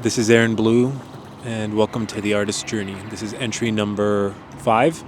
This is Aaron Blue, and welcome to The Artist's Journey. This is entry number 5.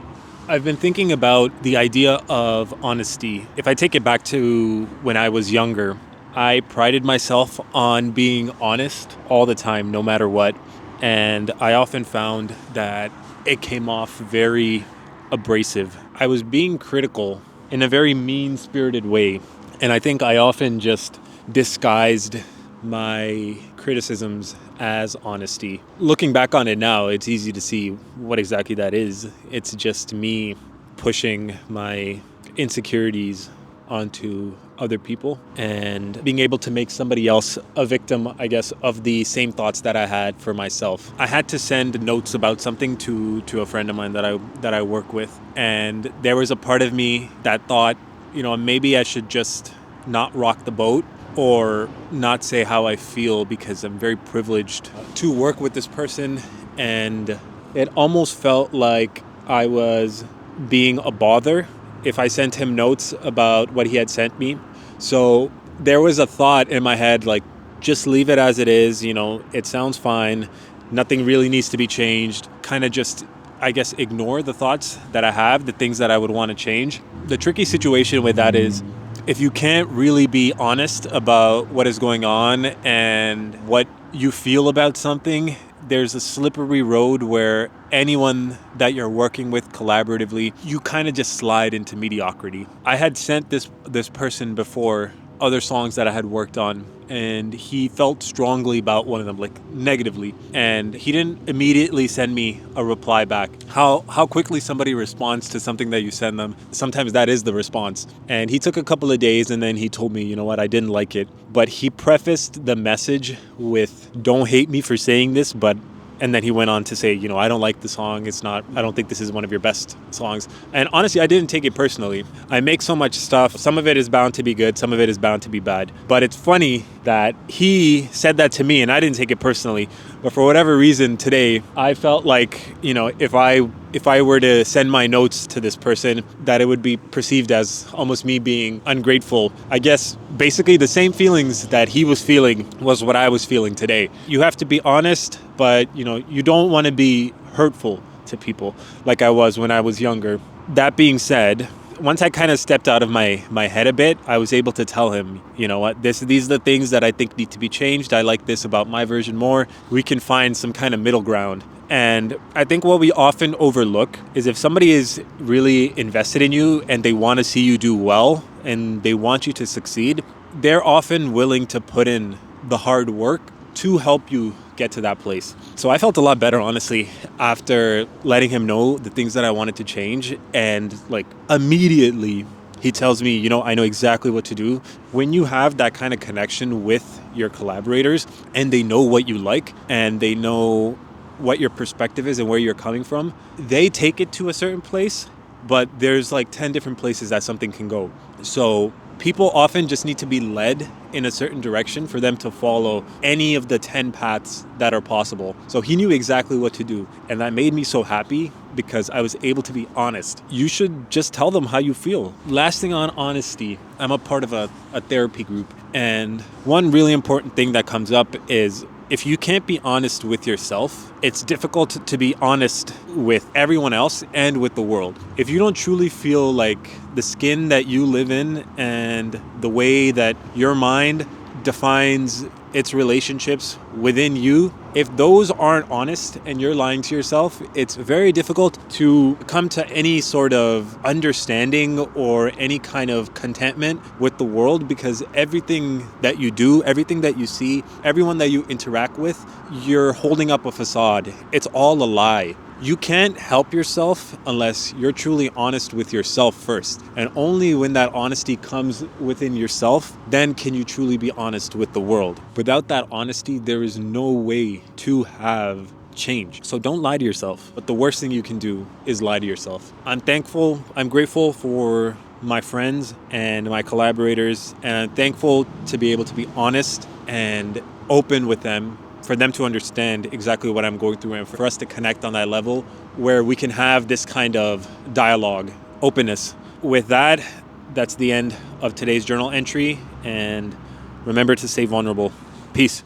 I've been thinking about the idea of honesty. If I take it back to when I was younger, I prided myself on being honest all the time, no matter what. And I often found that it came off very abrasive. I was being critical in a very mean-spirited way. And I think I often just disguised my criticisms as honesty. Looking back on it now, it's easy to see what exactly that is. It's just me pushing my insecurities onto other people and being able to make somebody else a victim, I guess, of the same thoughts that I had for myself. I had to send notes about something to a friend of mine that I work with, and there was a part of me that thought, maybe I should just not rock the boat or not say how I feel because I'm very privileged to work with this person, and it almost felt like I was being a bother if I sent him notes about what he had sent me. So there was a thought in my head like, just leave it as it is, it sounds fine, nothing really needs to be changed. Kind of just, I guess, ignore the thoughts that I have, the things that I would want to change. The tricky situation with that is if you can't really be honest about what is going on and what you feel about something, there's a slippery road where anyone that you're working with collaboratively, you kind of just slide into mediocrity. I had sent this person before other songs that I had worked on, and he felt strongly about one of them, like negatively, and he didn't immediately send me a reply back. How quickly somebody responds to something that you send them, sometimes that is the response. And he took a couple of days, and then he told me, I didn't like it. But he prefaced the message with, don't hate me for saying this, and then he went on to say, I don't like the song. I don't think this is one of your best songs. And honestly, I didn't take it personally. I make so much stuff. Some of it is bound to be good. Some of it is bound to be bad. But it's funny that he said that to me and I didn't take it personally. But for whatever reason today, I felt like, if I were to send my notes to this person, that it would be perceived as almost me being ungrateful. I guess basically the same feelings that he was feeling was what I was feeling today. You have to be honest, but you don't want to be hurtful to people like I was when I was younger. That being said, once I kind of stepped out of my head a bit, I was able to tell him, these are the things that I think need to be changed. I like this about my version more. We can find some kind of middle ground. And I think what we often overlook is if somebody is really invested in you and they want to see you do well and they want you to succeed, they're often willing to put in the hard work to help you get to that place. So I felt a lot better, honestly, after letting him know the things that I wanted to change. And immediately he tells me, I know exactly what to do. When you have that kind of connection with your collaborators and they know what you like and they know what your perspective is and where you're coming from, they take it to a certain place, but there's 10 different places that something can go. So people often just need to be led in a certain direction for them to follow any of the 10 paths that are possible. So he knew exactly what to do. And that made me so happy because I was able to be honest. You should just tell them how you feel. Last thing on honesty, I'm a part of a therapy group. And one really important thing that comes up is if you can't be honest with yourself, it's difficult to be honest with everyone else and with the world. If you don't truly feel like the skin that you live in and the way that your mind defines its relationships within you, if those aren't honest and you're lying to yourself, it's very difficult to come to any sort of understanding or any kind of contentment with the world, because everything that you do, everything that you see, everyone that you interact with, you're holding up a facade. It's all a lie. You can't help yourself unless you're truly honest with yourself first. And only when that honesty comes within yourself, then can you truly be honest with the world. Without that honesty, there is no way to have change. So don't lie to yourself. But the worst thing you can do is lie to yourself. I'm grateful for my friends and my collaborators, and I'm thankful to be able to be honest and open with them, for them to understand exactly what I'm going through and for us to connect on that level where we can have this kind of dialogue, openness. With that, that's the end of today's journal entry, and remember to stay vulnerable. Peace.